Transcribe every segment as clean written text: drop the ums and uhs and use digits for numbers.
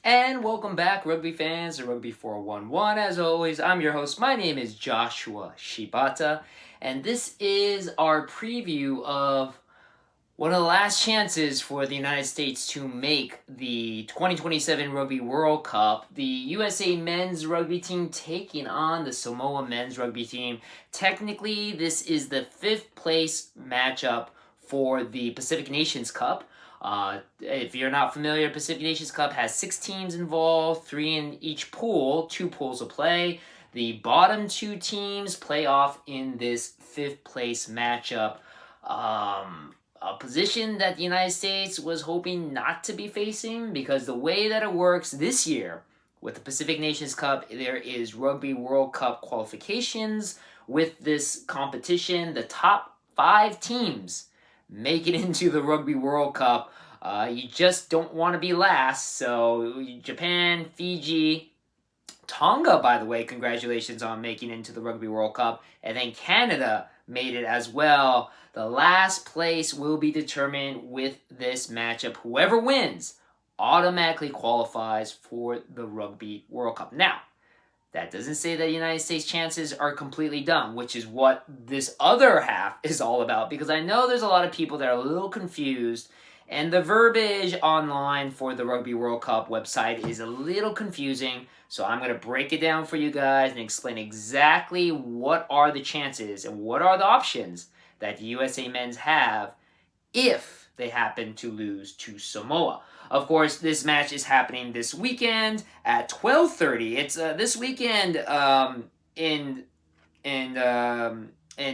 And welcome back, Rugby fans, to Rugby411. As always, I'm your host. My name is Joshua Shibata, and this is our preview of one of the last chances for the United States to make the 2027 Rugby World Cup. The USA men's rugby team taking on the Samoa men's rugby team. Technically, this is the fifth place matchup for the Pacific Nations Cup. If you're not familiar, Pacific Nations Cup has 6 teams involved, 3 in each pool, 2 pools of play. The bottom 2 teams play off in this 5th place matchup. A position that the United States was hoping not to be facing, because the way that it works this year with the Pacific Nations Cup, there is Rugby World Cup qualifications. With this competition, the top 5 teams make it into the Rugby World Cup. You just don't want to be last. So Japan, Fiji, Tonga, by the way, congratulations on making it into the Rugby World Cup. And then Canada made it as well. The last place will be determined with this matchup. Whoever wins automatically qualifies for the Rugby World Cup. Now, that doesn't say that the United States' chances are completely done, which is what this other half is all about, because I know there's a lot of people that are a little confused, and the verbiage online for the Rugby World Cup website is a little confusing, so I'm going to break it down for you guys and explain exactly what are the chances and what are the options that the USA men's have if they happen to lose to Samoa. Of course, this match is happening this weekend at 12:30. It's this weekend in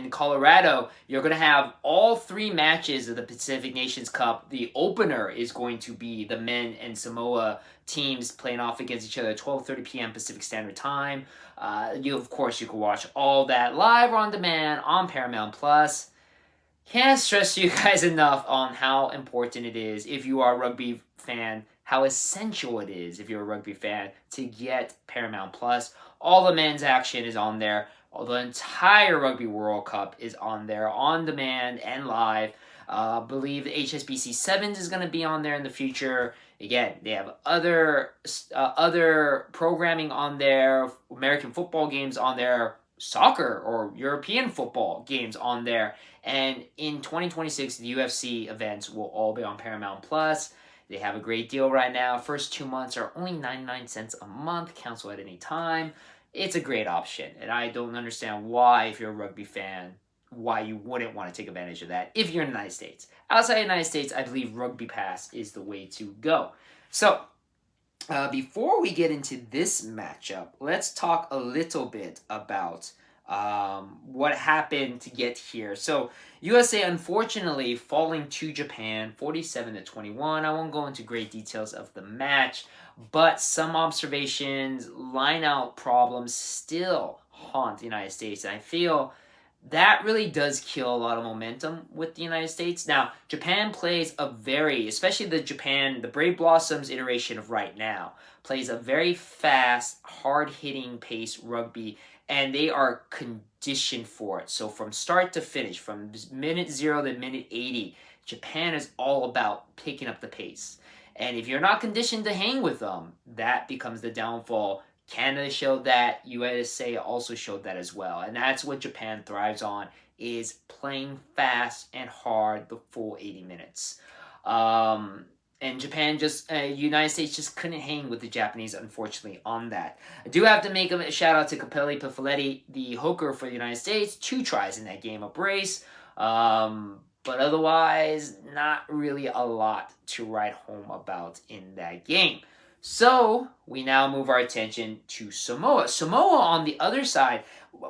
Colorado. You're going to have all 3 matches of the Pacific Nations Cup. The opener is going to be the men and Samoa teams playing off against each other at 12:30 p.m. Pacific Standard Time. You can watch all that live or on demand on Paramount Plus. Can't stress you guys enough on how important it is, if you are a rugby fan, how essential it is, if you're a rugby fan, to get Paramount Plus. All the men's action is on there. The entire Rugby World Cup is on there, on demand and live. I believe the HSBC Sevens is going to be on there in the future. Again, they have other programming on there, American football games on there, soccer or European football games on there. And in 2026, the UFC events will all be on Paramount Plus. They have a great deal right now. First 2 months are only 99 cents a month. Cancel at any time. It's a great option. And I don't understand why, if you're a rugby fan, why you wouldn't want to take advantage of that if you're in the United States. Outside the United States, I believe Rugby Pass is the way to go. So, before we get into this matchup, let's talk a little bit about what happened to get here. So USA unfortunately falling to Japan 47-21. I won't go into great details of the match, but some observations, line out problems still haunt the United States, and I feel that really does kill a lot of momentum with the United States. Now, Japan plays especially the Brave Blossoms iteration of right now, plays a very fast, hard-hitting pace rugby, and they are conditioned for it. So from start to finish, from minute 0 to minute 80, Japan is all about picking up the pace. And if you're not conditioned to hang with them, that becomes the downfall. Canada showed that. USA also showed that as well. And that's what Japan thrives on, is playing fast and hard the full 80 minutes. And Japan United States just couldn't hang with the Japanese, unfortunately, on that. I do have to make a shout out to Capelli Pifoletti, the hooker for the United States. 2 tries in that game of brace. But otherwise, not really a lot to write home about in that game. So, we now move our attention to Samoa. Samoa, on the other side,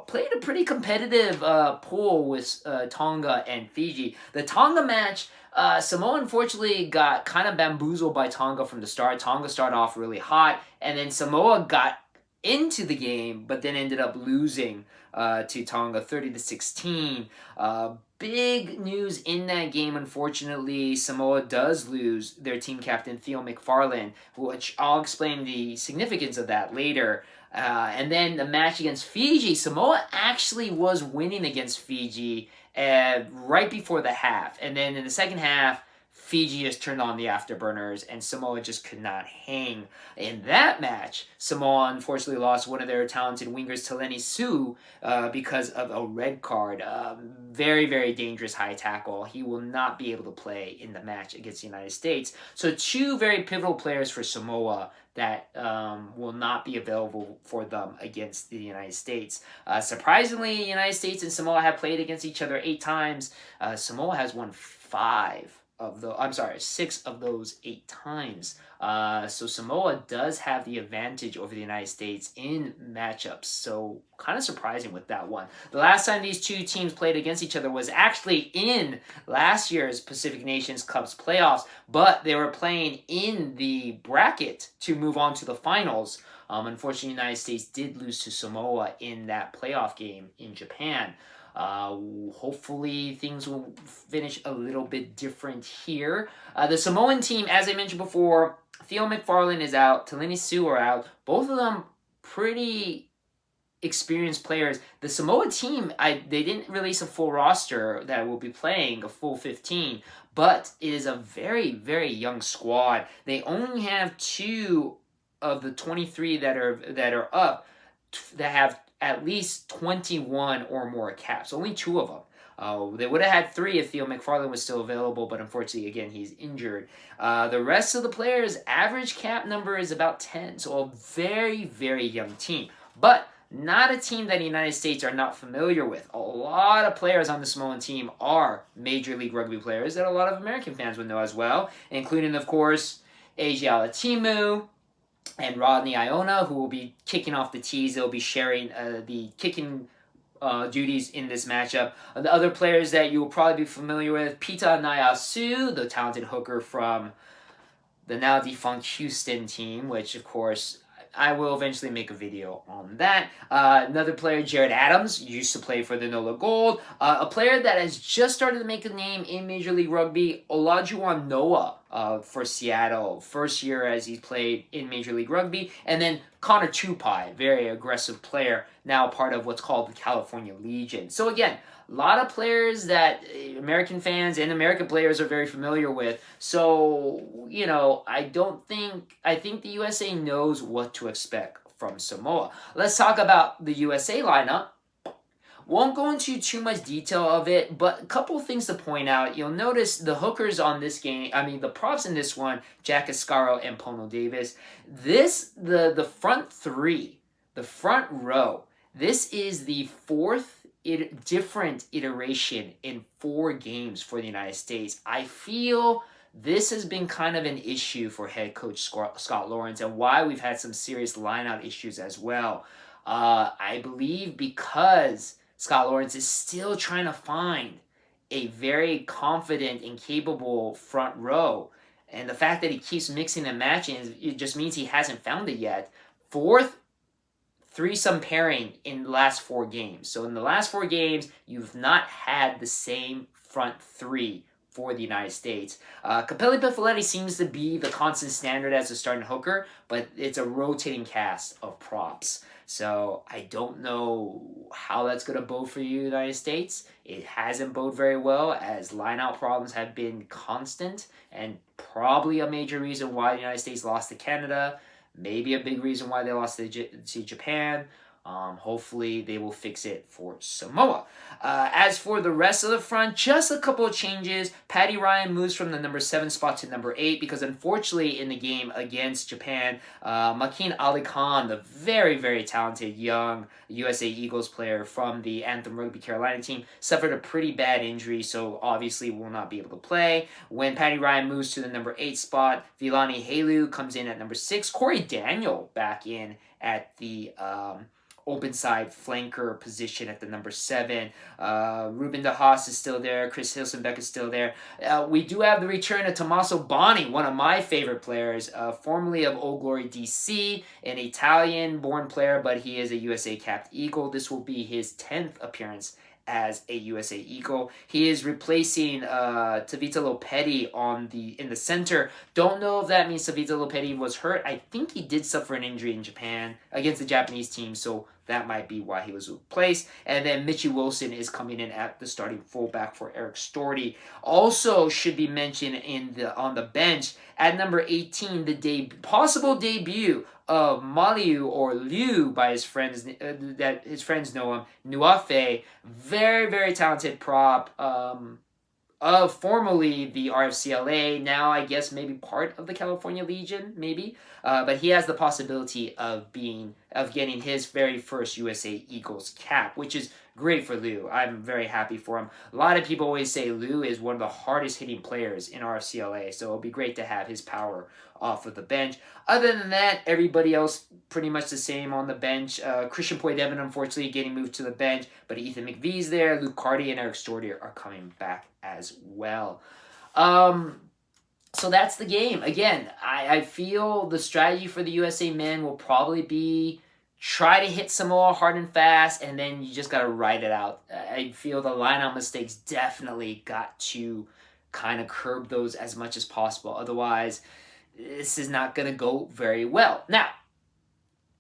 played a pretty competitive pool with Tonga and Fiji. The Tonga match, Samoa unfortunately got kind of bamboozled by Tonga from the start. Tonga started off really hot, and then Samoa got into the game, but then ended up losing to Tonga 30-16. Big news in that game, unfortunately. Samoa does lose their team captain, Theo McFarlane, which I'll explain the significance of that later. And then the match against Fiji, Samoa actually was winning against Fiji right before the half. And then in the second half, Fiji just turned on the afterburners, and Samoa just could not hang. In that match, Samoa unfortunately lost one of their talented wingers, Teleni Su, because of a red card. Very, very dangerous high tackle. He will not be able to play in the match against the United States. So two very pivotal players for Samoa that will not be available for them against the United States. Surprisingly, the United States and Samoa have played against each other 8 times. Samoa has won 6 of those 8 times. So Samoa does have the advantage over the United States in matchups. So kind of surprising with that one. The last time these two teams played against each other was actually in last year's Pacific Nations Cup's playoffs, but they were playing in the bracket to move on to the finals. Unfortunately, the United States did lose to Samoa in that playoff game in Japan. Hopefully things will finish a little bit different here. The Samoan team, as I mentioned before, Theo McFarlane is out, Teleni Su are out. Both of them pretty experienced players. The Samoa team, they didn't release a full roster that will be playing, a full 15, but it is a very, very young squad. They only have 2 of the 23 that are up that have at least 21 or more caps. Only 2 of them. They would have had 3 if Theo McFarlane was still available, but unfortunately, again, he's injured. The rest of the players' average cap number is about 10, so a very, very young team. But not a team that the United States are not familiar with. A lot of players on the Samoan team are Major League Rugby players that a lot of American fans would know as well, including, of course, Asia Alatimu and Rodney Iona, who will be kicking off the tees. They'll be sharing the kicking duties in this matchup. The other players that you will probably be familiar with, Pita Nayasu, the talented hooker from the now defunct Houston team, which, of course, I will eventually make a video on that. Another player, Jared Adams, used to play for the NOLA Gold. A player that has just started to make a name in Major League Rugby, Olajuwon Noah for Seattle. First year as he's played in Major League Rugby. And then Connor Tupai, very aggressive player, now part of what's called the California Legion. So again, a lot of players that American fans and American players are very familiar with. So, you know, I think the USA knows what to expect from Samoa. Let's talk about the USA lineup. Won't go into too much detail of it, but a couple of things to point out. You'll notice the hookers on this game, the props in this one, Jack Escaro and Pono Davis. The front 3, the front row, this is the 4th different iteration in 4 games for the United States. I feel this has been kind of an issue for head coach Scott Lawrence, and why we've had some serious lineout issues as well. I believe because Scott Lawrence is still trying to find a very confident and capable front row, and the fact that he keeps mixing and matching, it just means he hasn't found it yet. 4th threesome pairing in the last 4 games. So in the last 4 games, you've not had the same front 3 for the United States. Capelli Pifoletti seems to be the constant standard as a starting hooker, but it's a rotating cast of props. So I don't know how that's going to bode for you, United States. It hasn't bode very well, as lineout problems have been constant, and probably a major reason why the United States lost to Canada. Maybe a big reason why they lost to Japan. Hopefully they will fix it for Samoa. As for the rest of the front, just a couple of changes. Paddy Ryan moves from the number 7 spot to number 8 because unfortunately in the game against Japan, Makin Ali Khan, the very, very talented young USA Eagles player from the Anthem Rugby Carolina team, suffered a pretty bad injury, so obviously will not be able to play. When Paddy Ryan moves to the number 8 spot, Vilani Helu comes in at number 6. Corey Daniel back in at the open side flanker position at the number 7. Ruben De Haas is still there. Chris Hilsenbeck is still there. We do have the return of Tommaso Boni, one of my favorite players, formerly of Old Glory DC, an Italian-born player, but he is a USA capped Eagle. This will be his 10th appearance as a USA Eagle. He is replacing Tavita Lopetti in the center. Don't know if that means Tavita Lopetti was hurt. I think he did suffer an injury in Japan against the Japanese team, so that might be why he was replaced. And then Mitchie Wilson is coming in at the starting fullback for Eric Storty. Also should be mentioned on the bench at number 18, the possible debut of Maliu or Liu by his friends that his friends know him, Nuafe, very, very talented prop of formerly the RFCLA, now I guess maybe part of the California Legion, maybe. But he has the possibility of getting his very first USA Eagles cap, which is great for Liu. I'm very happy for him. A lot of people always say Liu is one of the hardest hitting players in RFCLA, so it'll be great to have his power off of the bench. Other than that, everybody else pretty much the same on the bench. Christian Poidevin, unfortunately, getting moved to the bench, but Ethan McVee's there. Luke Carty and Eric Storty are coming back as well. So that's the game. Again, I feel the strategy for the USA men will probably be try to hit Samoa hard and fast, and then you just got to ride it out. I feel the lineout mistakes definitely got to kind of curb those as much as possible. Otherwise, this is not going to go very well. Now,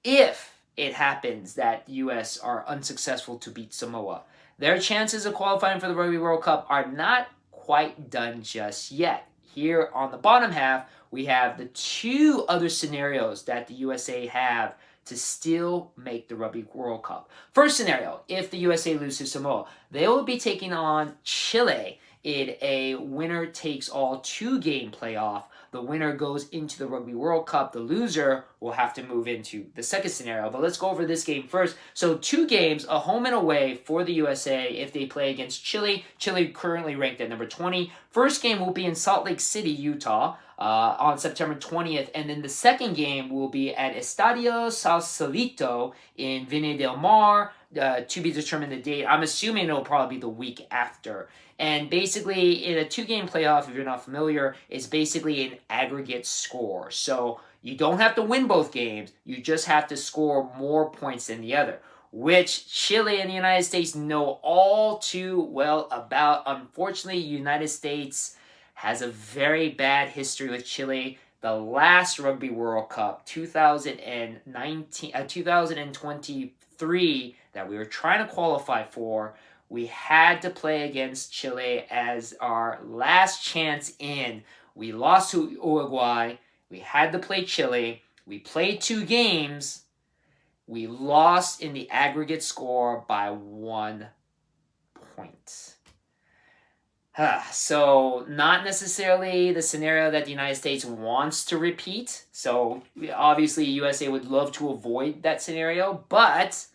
if it happens that the U.S. are unsuccessful to beat Samoa, their chances of qualifying for the Rugby World Cup are not quite done just yet. Here on the bottom half, we have the two other scenarios that the USA have to still make the Rugby World Cup. First scenario, if the USA loses to Samoa, they will be taking on Chile in a winner-takes-all two-game playoff. The winner goes into the Rugby World Cup. The loser will have to move into the second scenario. But let's go over this game first. So 2 games, a home and away for the USA if they play against Chile. Chile currently ranked at number 20. First game will be in Salt Lake City, Utah on September 20th. And then the second game will be at Estadio Sausalito in Viña del Mar. To be determined the date. I'm assuming it'll probably be the week after. And basically, in a 2-game playoff, if you're not familiar, is basically an aggregate score. So you don't have to win both games. You just have to score more points than the other, which Chile and the United States know all too well about. Unfortunately, United States has a very bad history with Chile. The last Rugby World Cup, 2023, that we were trying to qualify for, we had to play against Chile as our last chance in. We lost to Uruguay. We had to play Chile. We played 2 games. We lost in the aggregate score by 1 point. So not necessarily the scenario that the United States wants to repeat. So obviously USA would love to avoid that scenario. But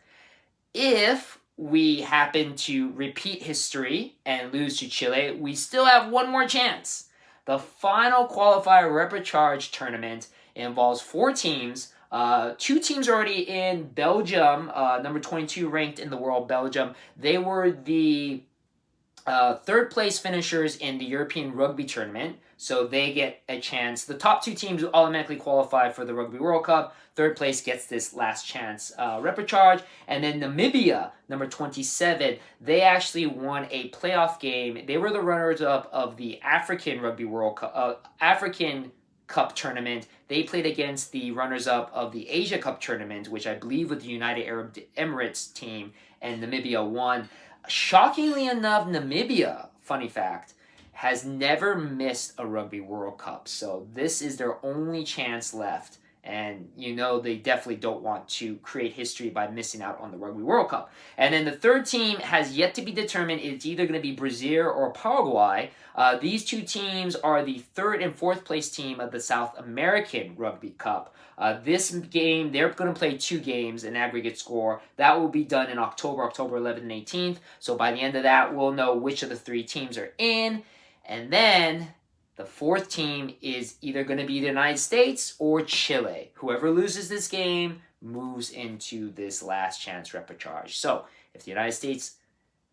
if we happen to repeat history and lose to Chile, we still have one more chance. The final qualifier repechage tournament involves 4 teams. 2 teams already in Belgium, number 22 ranked in the world, Belgium. They were the 3rd place finishers in the European Rugby Tournament, so they get a chance. The top 2 teams automatically qualify for the Rugby World Cup. 3rd place gets this last chance repechage. And then Namibia, number 27, they actually won a playoff game. They were the runners-up of the African Rugby World Cup, African Cup tournament. They played against the runners-up of the Asia Cup tournament, which I believe was the United Arab Emirates team, and Namibia won. Shockingly enough, Namibia, funny fact, has never missed a Rugby World Cup. So this is their only chance left. And they definitely don't want to create history by missing out on the Rugby World Cup. And then the 3rd team has yet to be determined. It's either going to be Brazil or Paraguay. These 2 teams are the 3rd and 4th place team of the South American Rugby Cup. This game, they're going to play 2 games, an aggregate score. That will be done in October 11th and 18th. So by the end of that, we'll know which of the 3 teams are in. And then the 4th team is either going to be the United States or Chile. Whoever loses this game moves into this last chance repechage. So if the United States,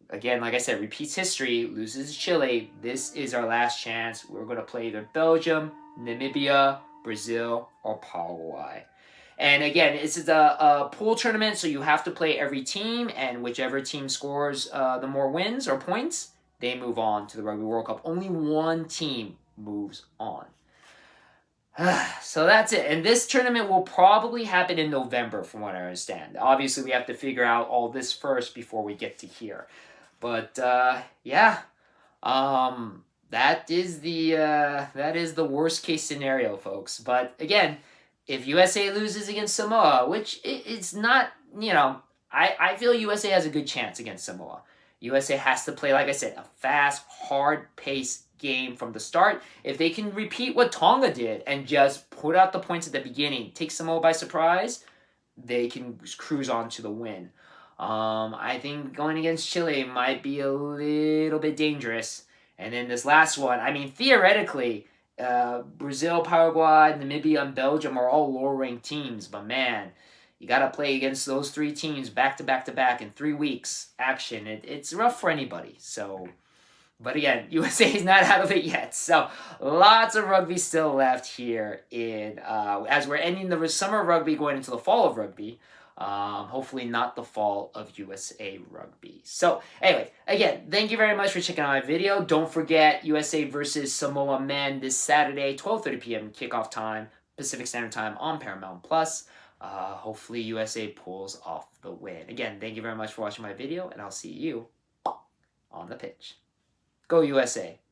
again, like I said, repeats history, loses to Chile, this is our last chance. We're going to play either Belgium, Namibia, Brazil, or Paraguay. And again, this is a pool tournament, so you have to play every team, and whichever team scores the more wins or points, they move on to the Rugby World Cup. Only one team moves on. So that's it. And this tournament will probably happen in November, from what I understand. Obviously, we have to figure out all this first before we get to here. But yeah, that is the worst case scenario, folks. But again, if USA loses against Samoa, which it's not, I feel USA has a good chance against Samoa. USA has to play, like I said, a fast, hard-paced game from the start. If they can repeat what Tonga did and just put out the points at the beginning, take Samoa by surprise, they can cruise on to the win. I think going against Chile might be a little bit dangerous. And then this last one, I mean, theoretically, Brazil, Paraguay, Namibia, and Belgium are all lower-ranked teams, but man, you got to play against those three teams back to back to back in 3 weeks action. It's rough for anybody. So, but again, USA is not out of it yet. So lots of rugby still left here in as we're ending the summer of rugby, going into the fall of rugby. Hopefully not the fall of USA Rugby. So anyway, again, thank you very much for checking out my video. Don't forget USA versus Samoa men this Saturday, 12:30 p.m. kickoff time, Pacific Standard Time on Paramount Plus. Hopefully USA pulls off the win. Again, thank you very much for watching my video, and I'll see you on the pitch. Go USA!